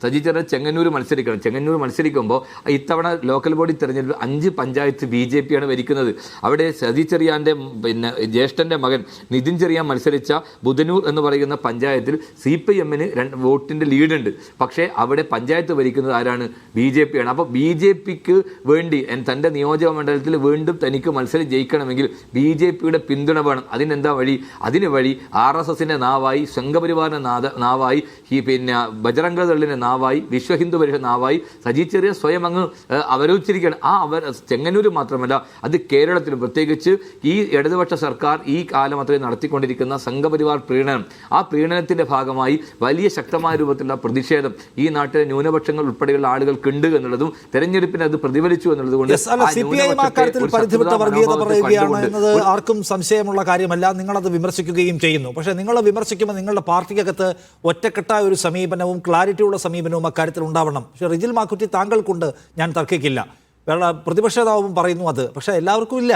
സജി ചെറിയാൻ ചെങ്ങന്നൂർ മത്സരിക്കണം. ചെങ്ങന്നൂർ മത്സരിക്കുമ്പോൾ ഇത്തവണ local body തെരഞ്ഞെടുപ്പിൽ 5 പഞ്ചായത്ത് BJP ആണ് ഭരിക്കുന്നത്. അവിടെ സജി ചെറിയാൻ്റെ ജ്യേഷ്ഠൻ്റെ മകൻ നിതിൻ ചെറിയാൻ മത്സരിച്ച ബുധനൂർ എന്ന് പറയുന്ന പഞ്ചായത്തിൽ CPM-ന് വോട്ടിൻ്റെ ലീഡുണ്ട്. പക്ഷേ അവിടെ പഞ്ചായത്ത് ഭരിക്കുന്നത് ആരാണ്? BJP ആണ്. അപ്പോൾ BJPക്ക് വേണ്ടി തൻ്റെ നിയോജക മണ്ഡലത്തിൽ വീണ്ടും തനിക്ക് മത്സരം ജയിക്കണമെങ്കിൽ BJPയുടെ പിന്തുണ വേണം. അതിനെന്താ വഴി? അതിന് വഴി RSSൻ്റെ നാവായി, സംഘപരിവാറിൻ്റെ നാവായി, ബജറംഗദളിൻ്റെ നാവായി, വിശ്വ ഹിന്ദു പരിഷത്ത് നാവായി സജി ചെറിയാൻ സ്വയം അങ്ങ് അവരോധിച്ചിരിക്കുകയാണ്. ചെങ്ങന്നൂർ മാത്രമല്ല, അത് കേരളത്തിലും പ്രത്യേകിച്ച് ഈ ഇടതുപക്ഷ സർക്കാർ ഈ കാലം അത്രയും നടത്തിക്കൊണ്ടിരിക്കുന്ന സംഘപരിവാർ പ്രീണനം, ആ പ്രീണനത്തിൻ്റെ ഭാഗമായി വലിയ ശക്തമായ രൂപത്തിലുള്ള പ്രതിഷേധം ഈ നാട്ടിലെ ന്യൂനപക്ഷങ്ങൾ ഉൾപ്പെടെയുള്ള ആളുകൾക്കുണ്ട് എന്നുള്ളതും തെരഞ്ഞെടുപ്പിന് അത് പ്രതിഫലിച്ചു എന്നുള്ളതുകൊണ്ട് എന്നത് ആർക്കും സംശയമുള്ള കാര്യമല്ല. നിങ്ങളത് വിമർശിക്കുകയും ചെയ്യുന്നു. പക്ഷേ നിങ്ങൾ വിമർശിക്കുമ്പോൾ നിങ്ങളുടെ പാർട്ടിക്കകത്ത് ഒറ്റക്കെട്ടായ ഒരു സമീപനവും ക്ലാരിറ്റിയുള്ള സമീപനവും അക്കാര്യത്തിൽ ഉണ്ടാവണം. പക്ഷേ റിജിൽ മാക്കുറ്റി താങ്കൾക്കുണ്ട്, ഞാൻ തർക്കിക്കില്ല. പ്രതിപക്ഷ നേതാവും പറയുന്നു അത്. പക്ഷേ എല്ലാവർക്കും ഇല്ല.